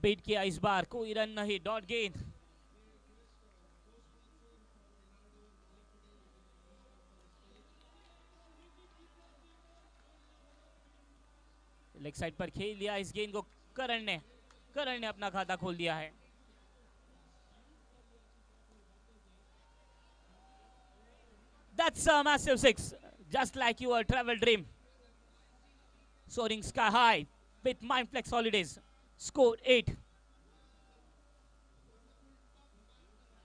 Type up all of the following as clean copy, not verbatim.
Beat किया इस बार, कोई रन नहीं, डॉट गेंद। लेग साइड पर खेल दिया इस गेंद को करण ने अपना खाता खोल दिया है। That's a massive six, just like your travel dream. Soaring sky high with Mindflex Holidays. Score 8.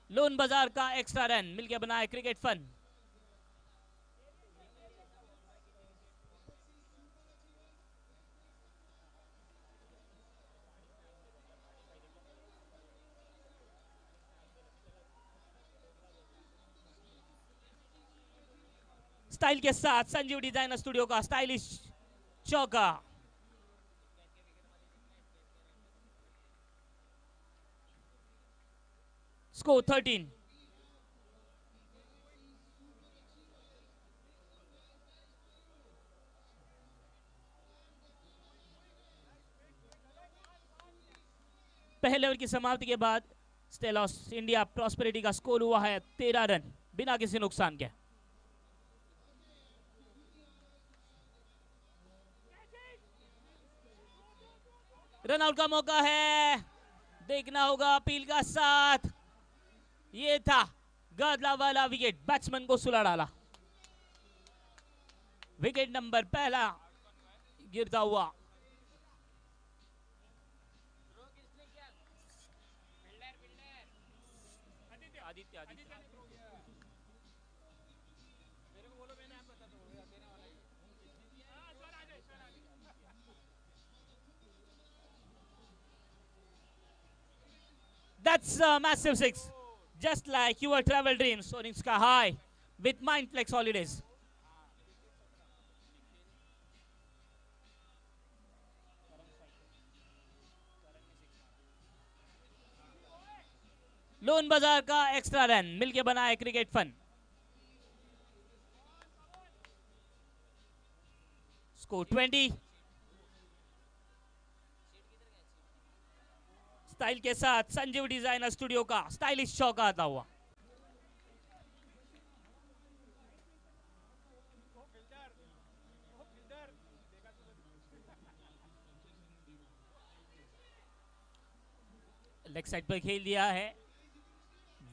Loan bazaar का एक्स्ट्रा रन मिलकर बनाए क्रिकेट फन। स्टाइल के साथ संजीव डिजाइनर स्टूडियो का स्टाइलिश चौका। स्कोर 13। पहले ओवर की समाप्ति के बाद स्टेलॉस इंडिया प्रॉस्पेरिटी का स्कोर हुआ है 13 रन बिना किसी नुकसान के। रन आउट का मौका है, देखना होगा अपील का साथ। ये था गादला वाला विकेट, बैट्समैन को सुला डाला। विकेट नंबर पहला गिरता हुआ। That's a massive six, just like your travel dreams, soaring sky high with Mindflex Holidays. Loan bazaar का एक्स्ट्रा रन मिलके बनाए क्रिकेट फन। स्कोर 20। स्टाइल के साथ संजीव डिजाइनर स्टूडियो का स्टाइलिश चौका आता हुआ। लेग साइड पर खेल दिया है,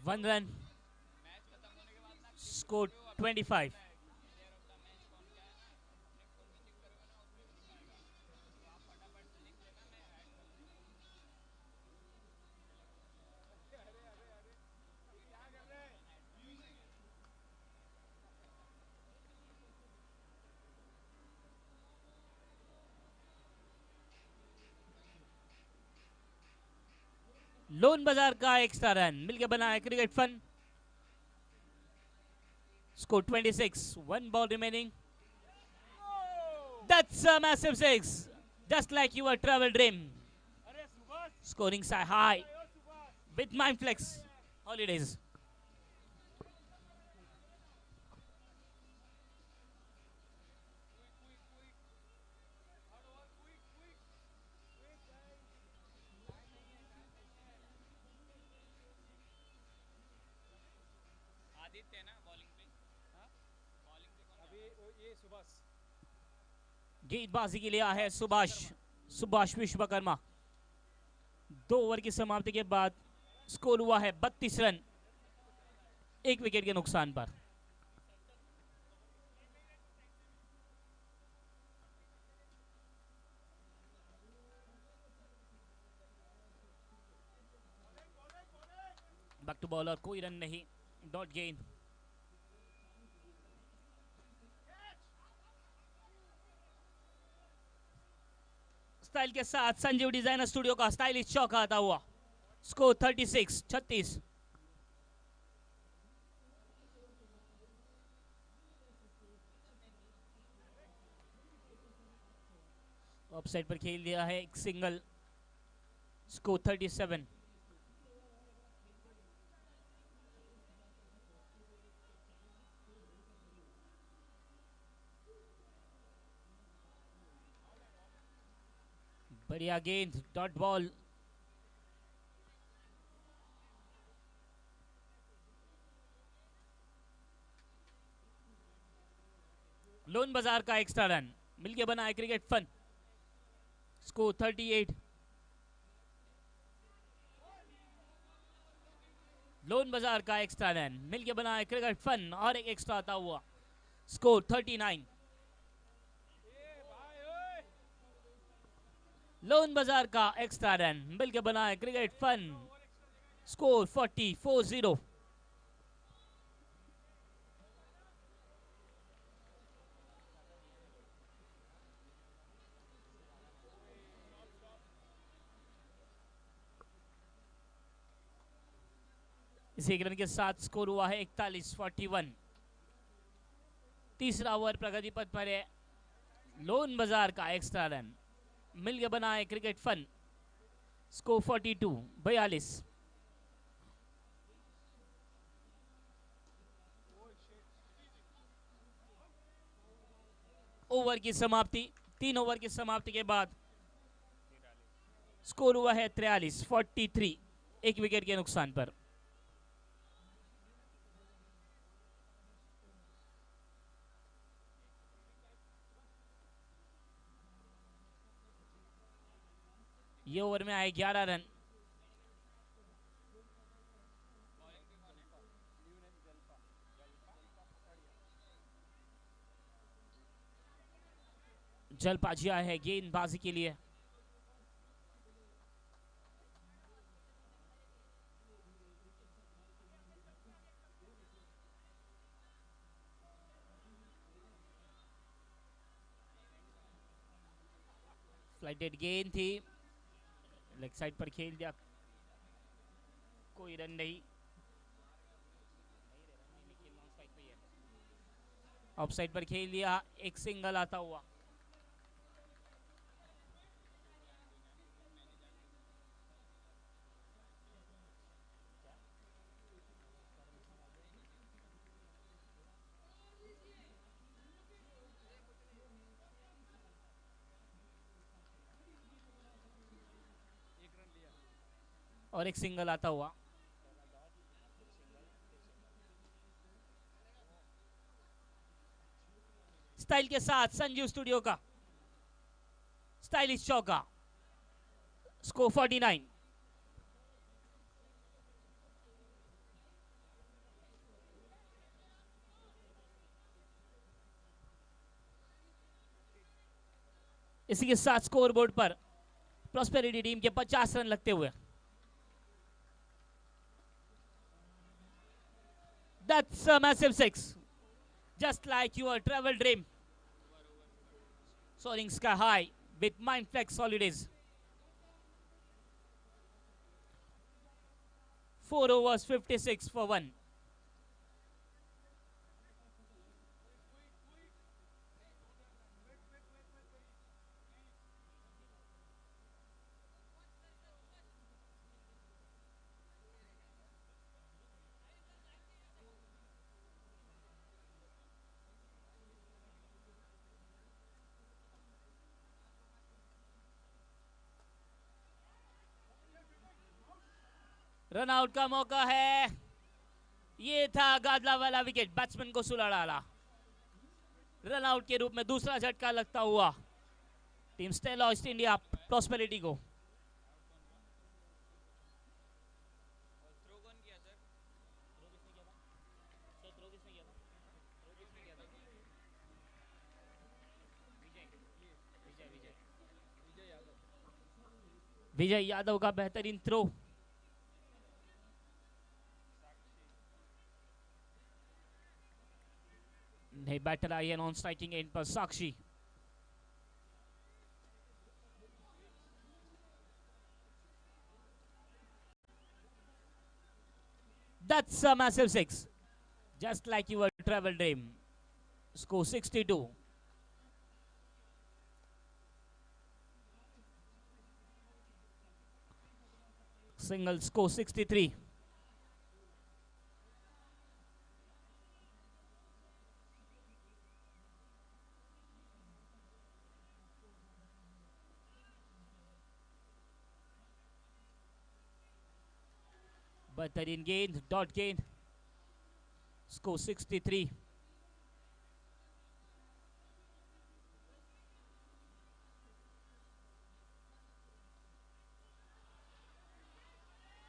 1 रन। स्कोर 25। लोन बाजार का एक्स्ट्रा रन मिलकर बना है cricket fun. Score 26, 1 ball remaining. That's a massive six, just like your travel dream. Scoring side high with Mindflex Holidays. गेंदबाजी के लिए आया है सुभाष विश्वकर्मा। 2 ओवर की समाप्ति के बाद स्कोर हुआ है 32 रन 1 विकेट के नुकसान पर। बैक टू बॉलर, कोई रन नहीं, डॉट गेंद। स्टाइल के साथ संजीव डिजाइनर स्टूडियो का स्टाइलिश चौका आता हुआ। स्कोर 36। ऑफ साइड पर खेल दिया है एक सिंगल। स्कोर 37। बढ़िया गेंद, डॉट बॉल लोन बाजार का एक्स्ट्रा रन मिलके बना है cricket fun. Score 38। Loan bazaar का एक्स्ट्रा रन मिलके बना है क्रिकेट फन और एक एक्स्ट्रा आता हुआ। स्कोर 39। लोन बाजार का एक्स्ट्रा रन मिलके बना है क्रिकेट फन। स्कोर 40। इस एक रन के साथ स्कोर हुआ है 41। तीसरा ओवर प्रगति पथ पर है। लोन बाजार का एक्स्ट्रा रन मिलकर बना है क्रिकेट फन। स्कोर 42। ओवर की समाप्ति, 3 ओवर की समाप्ति के बाद स्कोर हुआ है 43। एक विकेट के नुकसान पर। ये ओवर में आए 11 रन। जलपाजिया है गेंदबाजी के लिए। फ्लाइटेड गेंद थी, लेग साइड पर खेल दिया, कोई रन नहीं। ऑफ साइड पर खेल दिया, एक सिंगल आता हुआ। और एक सिंगल आता हुआ। स्टाइल के साथ संजीव स्टूडियो का स्टाइलिश चौका। स्कोर 49। इसी के साथ स्कोर बोर्ड पर प्रॉस्पेरिटी टीम के 50 रन लगते हुए। That's a massive 6. Just like your travel dream. Soaring sky high with Mindflex holidays. 4 overs, 56 for 1. Run out का मौका है। ये था गादला वाला विकेट, बैट्समैन को सुला डाला। रन आउट के रूप में दूसरा झटका लगता हुआ team Stella east India prosperity को। विजय यादव का बेहतरीन थ्रो। नहीं, बैटर आई है नॉन स्ट्राइकिंग एंड पर साक्षी। That's a massive 6. Just like your travel dream. Score 62. Single score 63. बेहतरीन गेंद, डॉट गेंद। स्कोर 63।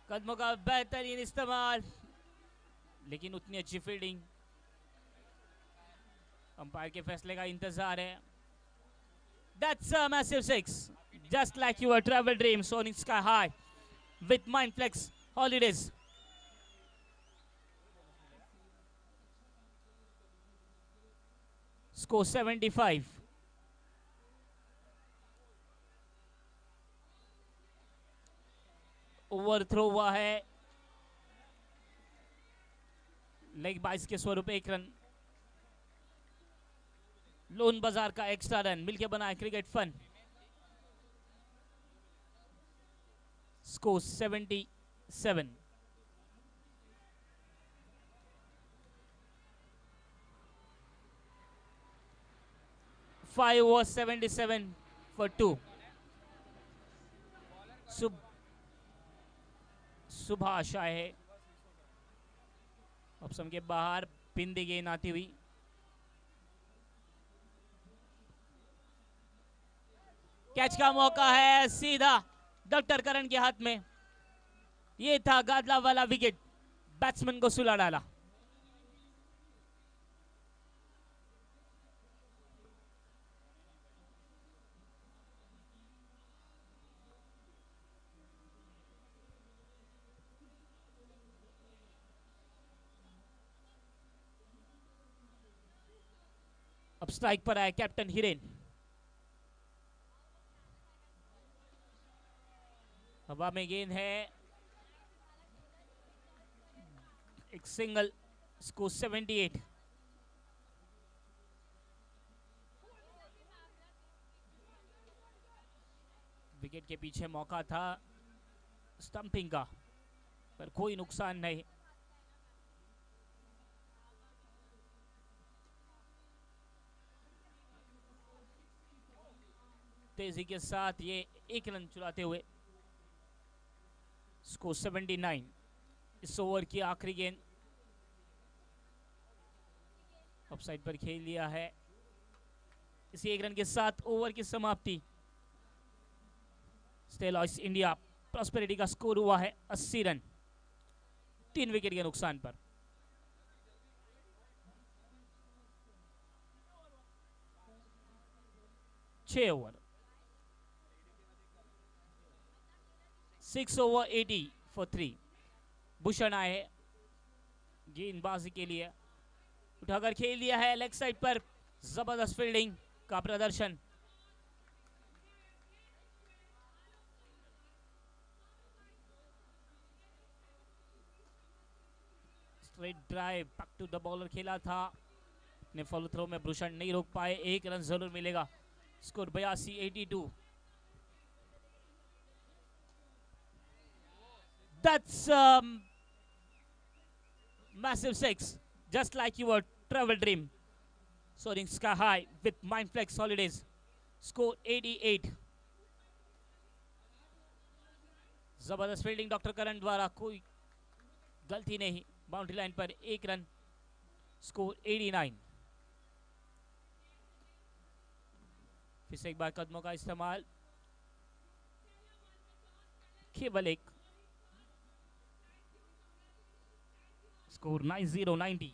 कदमों का बेहतरीन इस्तेमाल, लेकिन उतनी अच्छी फील्डिंग। अंपायर के फैसले का इंतजार है। That's a massive six. Just like your travel dream soaring sky high with Mindflex Holidays. Score 75. Overthrow हुआ है, लेग बाइस के स्वरूप 1 रन। लोन बाजार का एक्स्ट्रा रन मिलके बना है cricket fun. Score 77। 5 was 77 for 2। सुबह आशा है ऑप्शन के बाहर, पिंदी गेंद आती हुई। कैच का मौका है, सीधा डॉक्टर करण के हाथ में। ये था गादला वाला विकेट, बैट्समैन को सुला डाला। अब स्ट्राइक पर आए कैप्टन हिरेन। हवा में गेंद है, एक सिंगल। स्कोर 78। विकेट के पीछे मौका था स्टंपिंग का, पर कोई नुकसान नहीं। तेजी के साथ ये 1 रन चुराते हुए। स्कोर 79। इस ओवर की आखिरी गेंद ऑफसाइड पर खेल लिया है। इसी 1 रन के साथ ओवर की समाप्ति। स्टेलॉइस इंडिया प्रॉस्पेरिटी का स्कोर हुआ है 80 रन, 3 विकेट के नुकसान पर। छह ओवर, 6 over 80 for 3। भूषण आए गेंदबाजी के लिए, उठाकर खेल दिया है लेग साइड पर। जबरदस्त फील्डिंग का प्रदर्शन। Straight drive back to the bowler खेला था, अपने फॉलो थ्रो में भूषण नहीं रोक पाए। 1 रन जरूर मिलेगा। Score 82 82। That's massive 6, just like your travel dream soaring sky high with Mindflex Holidays. Score 88। जबरदस्त फील्डिंग डॉक्टर करण द्वारा, कोई गलती नहीं। बाउंड्री लाइन पर 1 रन। स्कोर 89। फिर से एक बार कदमों का इस्तेमाल, केवल 1। स्कोर 90 90।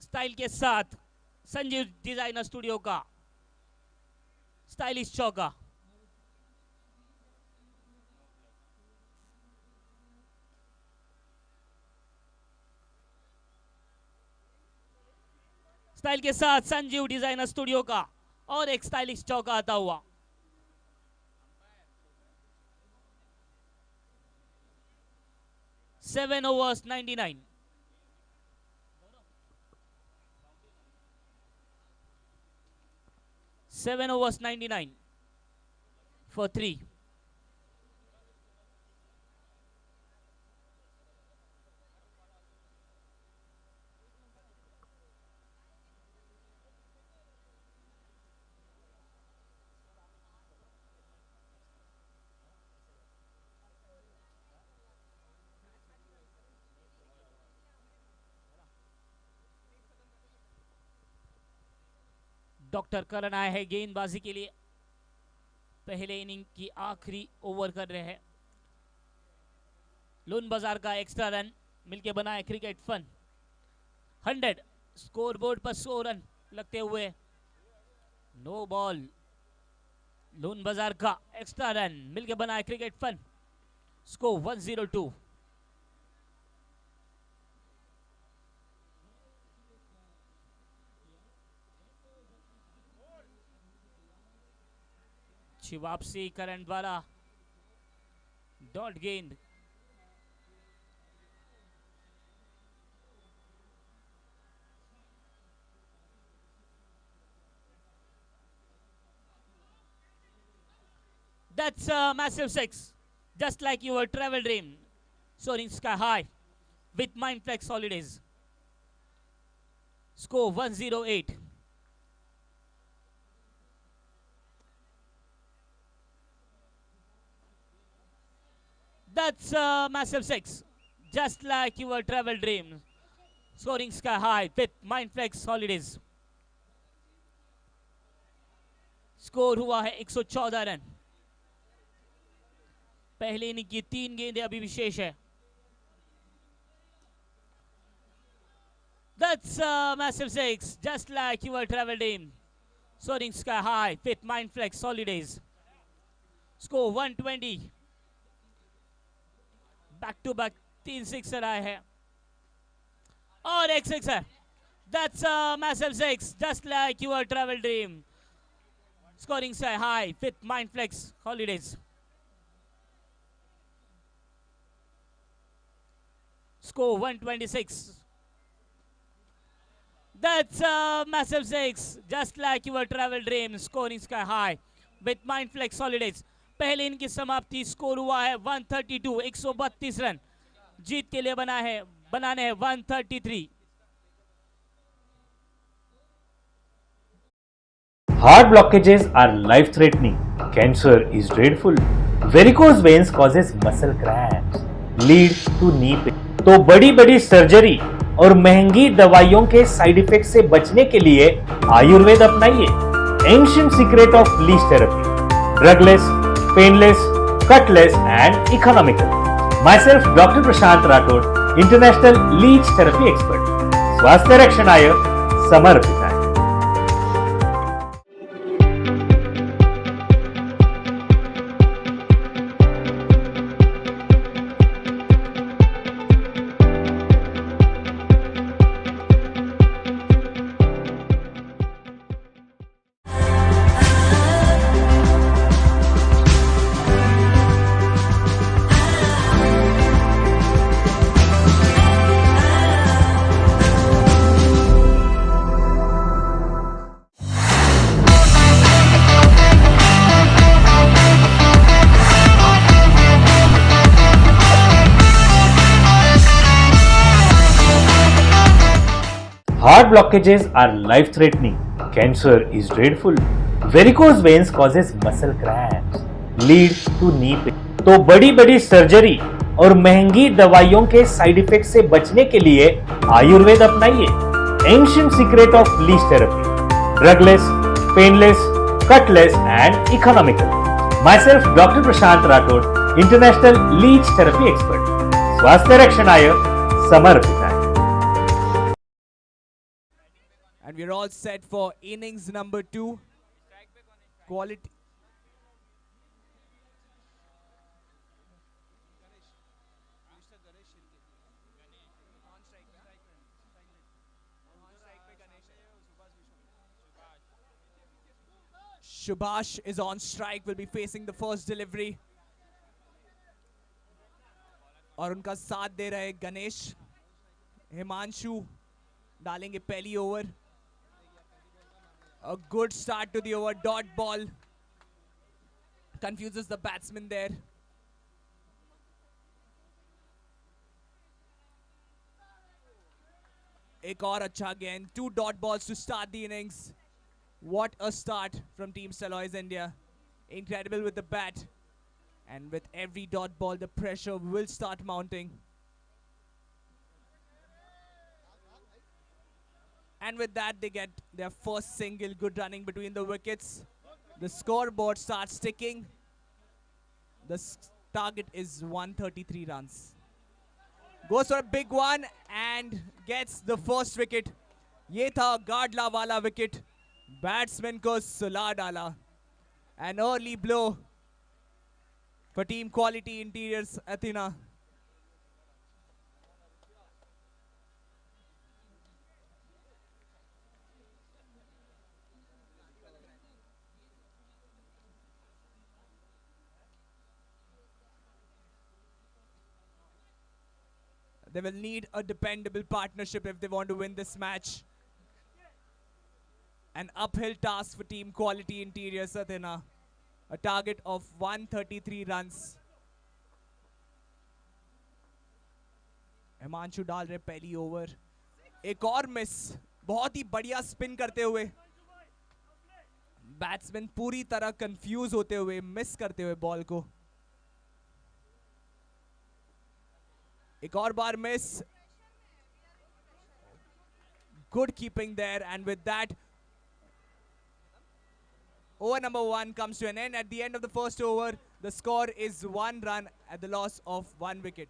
स्टाइल के साथ संजीव डिजाइनर स्टूडियो का स्टाइलिश चौका। स्टाइल के साथ संजीव डिजाइनर स्टूडियो का और एक स्टाइलिश चौका आता हुआ। Seven overs 99। Seven overs 99 for 3। Doctor Karan आए हैं गेंदबाजी के लिए। पहले इनिंग की आखिरी ओवर कर रहे हैं। लून बाजार का एक्स्ट्रा रन मिलके बनाए क्रिकेट फन। 100 स्कोरबोर्ड पर 100 रन लगते हुए नो बॉल। लून बाजार का एक्स्ट्रा रन मिलके बनाए क्रिकेट फन। स्कोर 102। अच्छी वापसी करण द्वारा। डॉट गेंद। That's a massive six. Just like your travel dream. Soaring sky high with Mindflex holidays. Score 108. That's a massive six. Just like your travel dream. Scoring sky high with Mindflex holidays. Score हुआ है 114 run. पहले inning की 3 गेंदें अभी विशेष है। That's a massive six, just like your travel dream. Soaring sky high with Mindflex holidays. Score 120. Back to back 3 sixer आए हैं और एक sixer. That's a massive six, just like your travel dream. Scoring sky high with Mindflex holidays. Score 126. That's a massive six, just like your travel dream. Scoring sky high with Mindflex holidays. पहले इनकी समाप्ति score हुआ है 132, 132 run. जीत के लिए बनाने हैं 133। Heart blockages are life-threatening. Cancer is dreadful. Varicose veins causes muscle cramps, lead to knee pain. तो बड़ी बड़ी सर्जरी और महंगी दवाइयों के साइड इफेक्ट से बचने के लिए आयुर्वेद अपनाइए। Ancient secret of leech therapy, drugless, painless, cutless and economical. Myself doctor Prashant Rathod, international leech therapy expert, स्वास्थ्य रक्षणाय समर्पित। Heart blockages are life-threatening. Cancer is dreadful. Varicose veins causes muscle cramps, lead to knee pain. तो बड़ी बड़ी surgery और महंगी दवाइयों के साइड इफेक्ट से बचने के लिए आयुर्वेद अपनाइए। Ancient secret of leech therapy, drugless, painless, cutless and economical. Myself doctor Prashant Rathod, international leech therapy expert, स्वास्थ्य रक्षणाय समर्पित। And we're all set for innings number 2. Quality. Subhash is on strike, will be facing the first delivery. और उनका साथ दे रहे गणेश। हिमांशु डालेंगे पहली over. A good start to the over. Dot ball confuses the batsman there. एक और अच्छा again. 2 dot balls to start the innings. What a start from Team Salois India. Incredible with the bat. And with every dot ball, the pressure will start mounting. And with that, they get their first single. Good running between the wickets. The scoreboard starts ticking. The target is 133 runs. Goes for a big one and gets the first wicket. ये था गाडला वाला wicket. Batsman को सुला डाला. An early blow for Team Quality Interiors Athena. They will need a dependable partnership if they want to win this match. An uphill task for Team Quality Interiors Athena. A target of 133 runs. Himanshu डाल रहे पहली over. एक और miss. बहुत ही बढ़िया spin करते हुए. Batsman पूरी तरह कंफ्यूज होते हुए मिस करते हुए बॉल को. एक और बार miss. Good keeping there, and with that, over number 1 comes to an end. At the end of the first over, the score is 1 run at the loss of 1 wicket.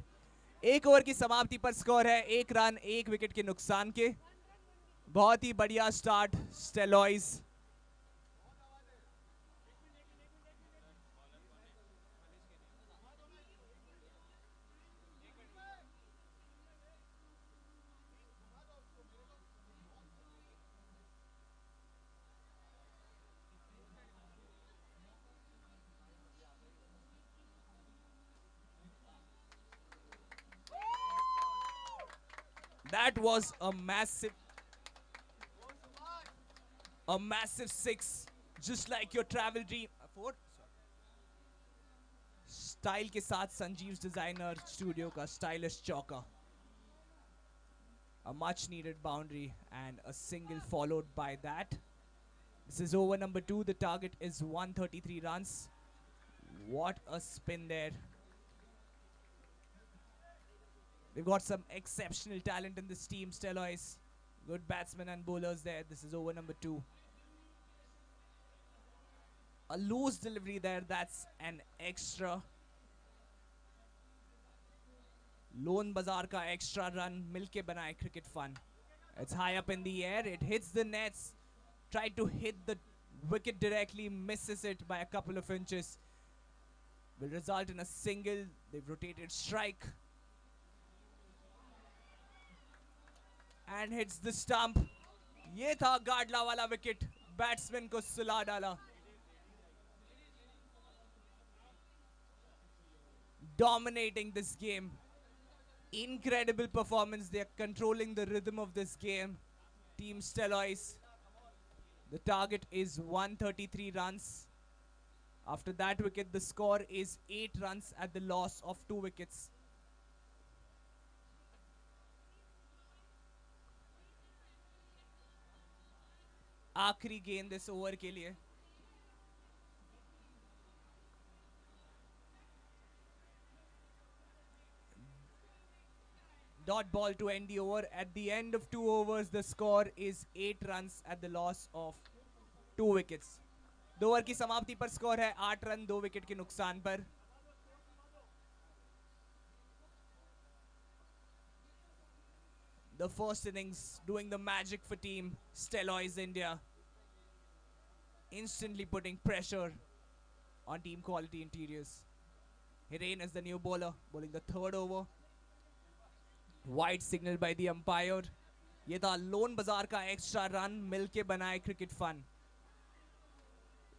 एक over की समाप्ति पर score है 1 run 1 wicket के नुकसान के. बहुत ही बढ़िया start स्टेलॉइज. That was a massive six, just like your travel dream. Style के साथ संजीव्स डिजाइनर स्टूडियो का स्टाइलिश चौका. A much needed boundary and a single followed by that. This is over number 2. The target is 133 runs. What a spin there. We've got some exceptional talent in this team, Stelois. Good batsmen and bowlers there. This is over number 2. A loose delivery there. That's an extra. Lone Bazaar ka extra run. Milke banaye cricket fun. It's high up in the air. It hits the nets. Tried to hit the wicket directly. Misses it by a couple of inches. Will result in a single. They've rotated strike. And hits the stump. ये था गाडला वाला wicket. Batsman को सुला डाला. Dominating this game. Incredible performance. They are controlling the rhythm of this game. Team Stelois. The target is 133 runs. After that wicket, the score is 8 runs at the loss of 2 wickets. आखिरी गेंद इस over के लिए. Dot ball to end the over. At the end of 2 overs, the score is 8 runs at the loss of 2 wickets. 2 over की समाप्ति पर score है 8 run 2 wicket के नुकसान पर. The first innings doing the magic for Team Stelois India. Instantly putting pressure on Team Quality Interiors. Hiren is the new bowler, bowling the 3rd over. Wide signal by the umpire. ये था loan bazaar का extra run. मिलके बनाए cricket fun.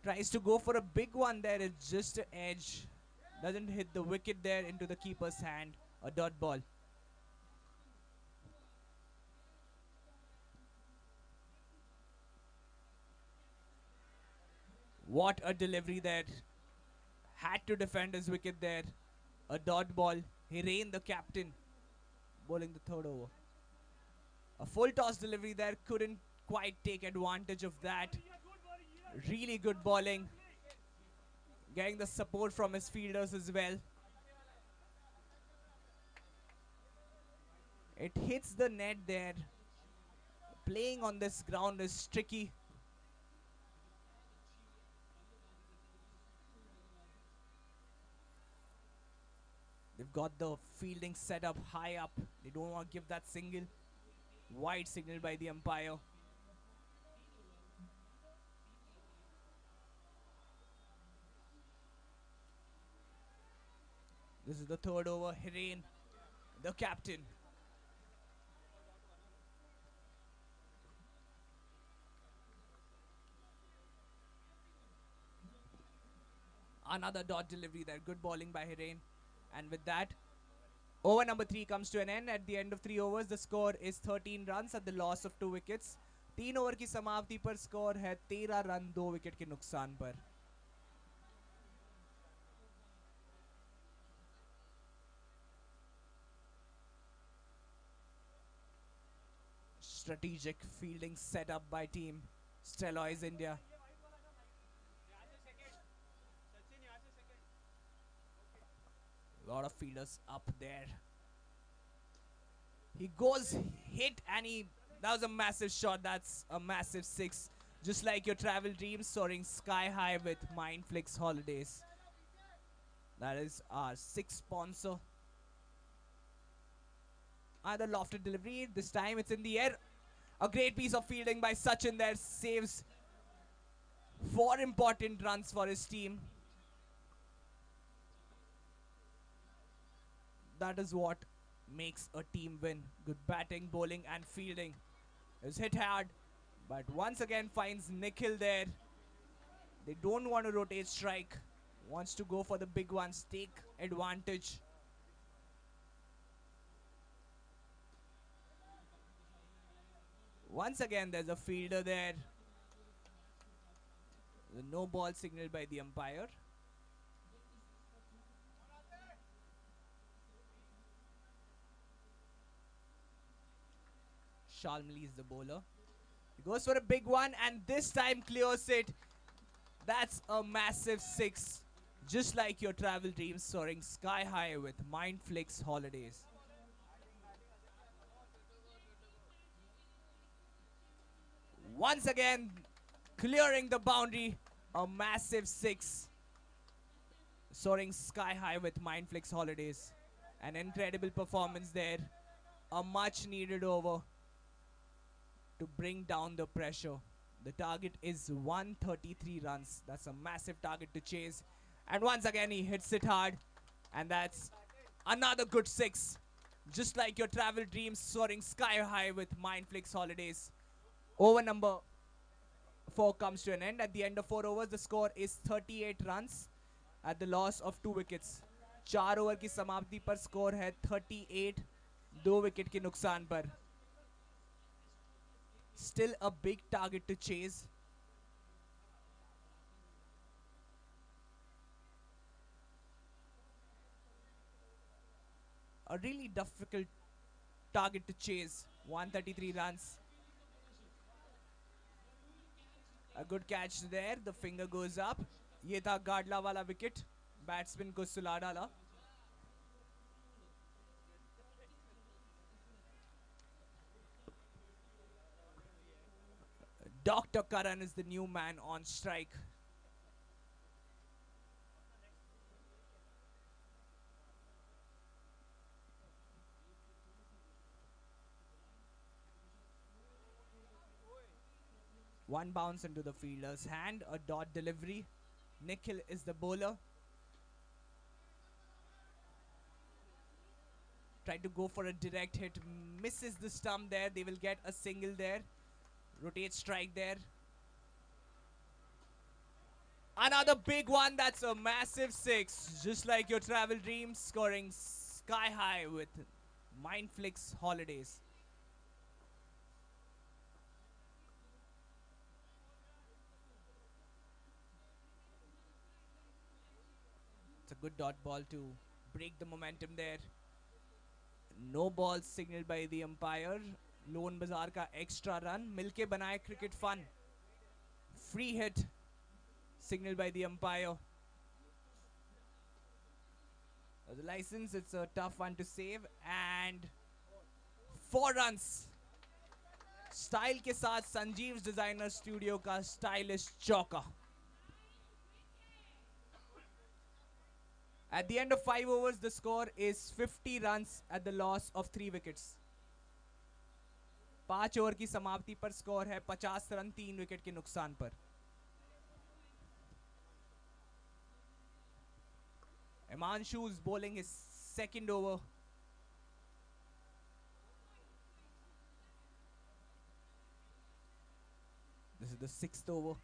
Tries to go for a big one there. It's just an edge. Doesn't hit the wicket there into the keeper's hand. A dot ball. What a delivery there. Had to defend his wicket there. A dot ball. Hiren, the captain, bowling the 3rd over. A full toss delivery there. Couldn't quite take advantage of that. Really good bowling. Getting the support from his fielders as well. It hits the net there. Playing on this ground is tricky. They've got the fielding set up high up. They don't want to give that single. Wide signal by the umpire. This is the third over. Hiren, the captain. Another dot delivery there. Good bowling by Hiren. And with that, over number 3 comes to an end. At the end of 3 overs, the score is 13 runs at the loss of 2 wickets. 3 over की समाप्ति पर score है 13 run 2 wicket के नुकसान पर. Strategic fielding set up by team Stellois India. Lot of fielders up there. He goes hit and that was a massive shot. That's a massive 6. Just like your travel dreams, soaring sky high with Mindflix Holidays. That is our 6th sponsor. Another lofted delivery. This time it's in the air. A great piece of fielding by Sachin there. Saves 4 important runs for his team. That is what makes a team win. Good batting, bowling and fielding. Is hit hard, but once again finds Nikhil there. They don't want to rotate strike. Wants to go for the big ones, take advantage. Once again there's a fielder there. The no ball signaled by the umpire. Shalmali is the bowler. He goes for a big one and this time clears it. That's a massive 6. Just like your travel dreams, soaring sky high with Mindflix Holidays. Once again, clearing the boundary. A massive 6. Soaring sky high with Mindflix Holidays. An incredible performance there. A much needed over to bring down the pressure. The target is 133 runs. That's a massive target to chase. And once again, he hits it hard. And that's another good 6. Just like your travel dreams, soaring sky high with Mindflix Holidays. Over number 4 comes to an end. At the end of 4 overs, the score is 38 runs at the loss of 2 wickets. 4 over की समाप्ति पर score है 38, 2 wicket के नुकसान पर. Still a big target to chase. A really difficult target to chase. 133 runs. A good catch there. The finger goes up. ये था गाडला वाला विकेट. बैट्समैन को सुला डाला. Dr. Karan is the new man on strike. One bounce into the fielder's hand, a dot delivery. Nikhil is the bowler. Tried to go for a direct hit, misses the stump there. They will get a single there. Rotate strike there. Another big one. That's a massive 6. Just like your travel dreams, scoring sky high with Mindflix Holidays. It's a good dot ball to break the momentum there. No ball signaled by the umpire. Loan bazaar का extra run मिलके बनाए cricket fun. Free hit signaled by the umpire. The license, it's a tough one to save, and 4 runs. Style के साथ Sanjeev designer studio का stylish चौका. At the end of 5 overs, the score is 50 runs at the loss of 3 wickets. 5 over की समाप्ति पर score है 50 run 3 wicket के नुकसान पर. Himanshu is bowling his second over. This is the 6th over.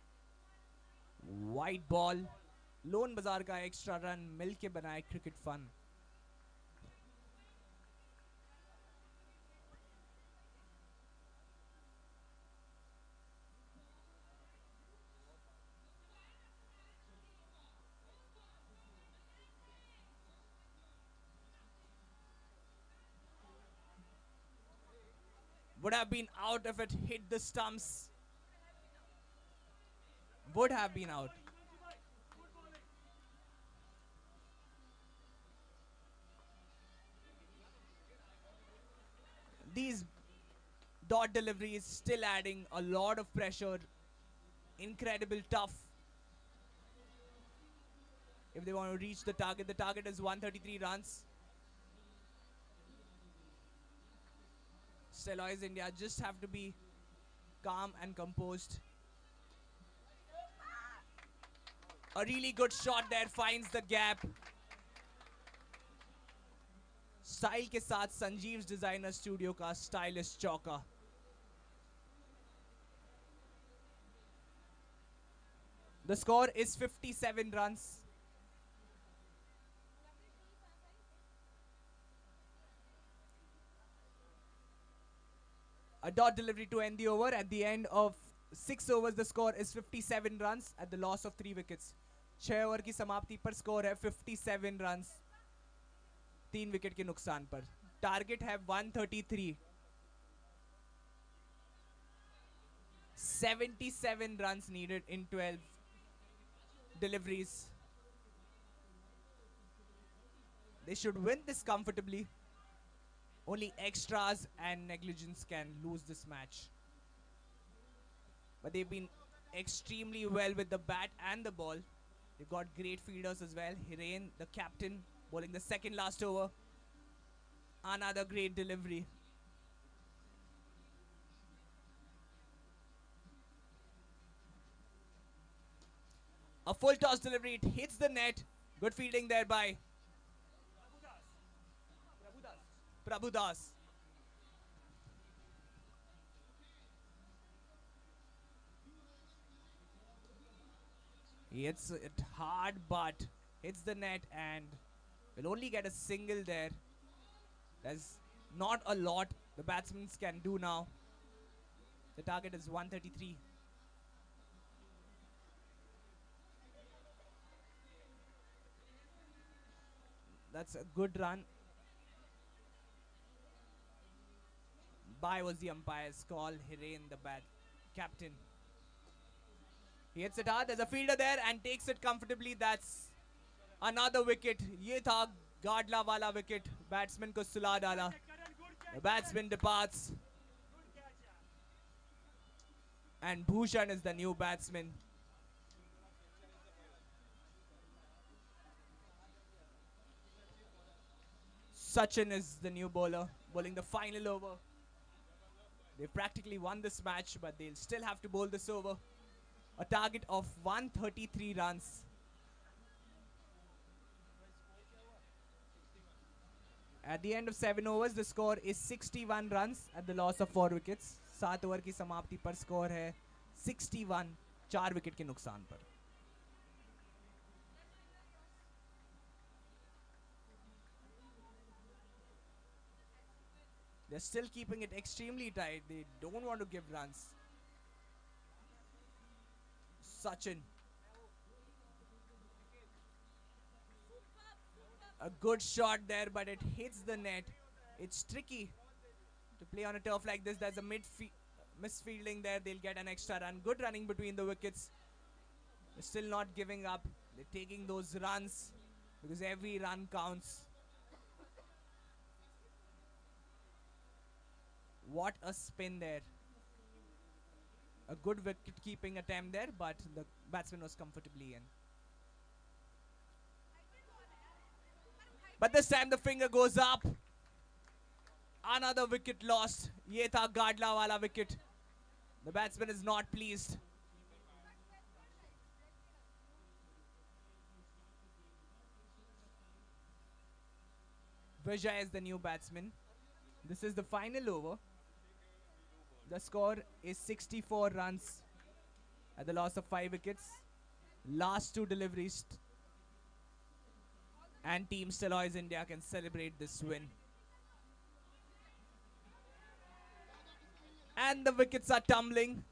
White ball. Loan bazaar का extra run मिल के बनाए cricket fun. Would have been out if it hit the stumps. Would have been out. These dot deliveries still adding a lot of pressure. Incredible tough. If they want to reach the target is 133 runs. Steloiz India just have to be calm and composed. A really good shot there, finds the gap. Style के साथ Sanjeev designer studio का stylish चौका. The score is 57 runs. A dot delivery to end the over. At the end of 6 overs, the score is 57 runs at the loss of 3 wickets. 6 over की समाप्ति पर score है 57 runs 3 wicket के नुकसान पर. Target है 133. 77 runs needed in 12 deliveries. They should win this comfortably. Only extras and negligence can lose this match. But they've been extremely well with the bat and the ball. They've got great fielders as well. Hiren, the captain, bowling the second last over. Another great delivery. A full toss delivery. It hits the net. Good fielding there by Prabhudas. He hits it hard, but hits the net and will only get a single there. There's not a lot the batsmen can do now. The target is 133. That's a good run. Bye was the umpire's call. Hiren, the captain. He hits it hard. There's a fielder there and takes it comfortably. That's another wicket. Ye tha Gadla wala wicket. Batsman ko sula dala. The batsman departs. And Bhushan is the new batsman. Sachin is the new bowler, bowling the final over. They practically won this match, but they'll still have to bowl this over. A target of 133 runs. At the end of 7 overs, the score is 61 runs at the loss of 4 wickets. 7 over की समाप्ति पर score है 61, 4 wicket के नुकसान पर. They're still keeping it extremely tight. They don't want to give runs. Sachin. A good shot there, but it hits the net. It's tricky to play on a turf like this. There's a misfielding there. They'll get an extra run. Good running between the wickets. They're still not giving up. They're taking those runs because every run counts. What a spin there. A good wicket keeping attempt there, but the batsman was comfortably in. But this time the finger goes up. Another wicket lost. Ye tha Gadla wala wicket. The batsman is not pleased. Vijay is the new batsman. This is the final over. The score is 64 runs at the loss of 5 wickets. Last 2 deliveries. And Team Steloiz India can celebrate this win. And the wickets are tumbling.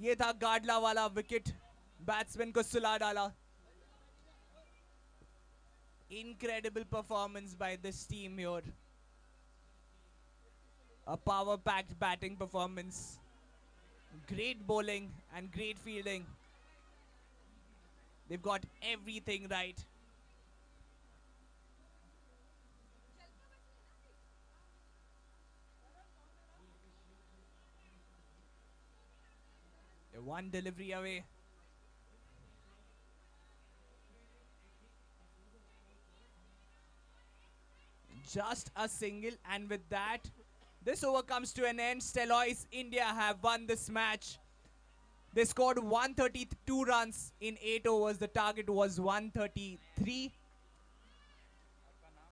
ये था गाडला वाला wicket. Batsman को सुला डाला. Incredible performance by this team here. A power-packed batting performance. Great bowling and great fielding. They've got everything right. They're one delivery away. Just a single, and with that, this over comes to an end. Steloiz India have won this match. They scored 132 runs in 8 overs. The target was 133.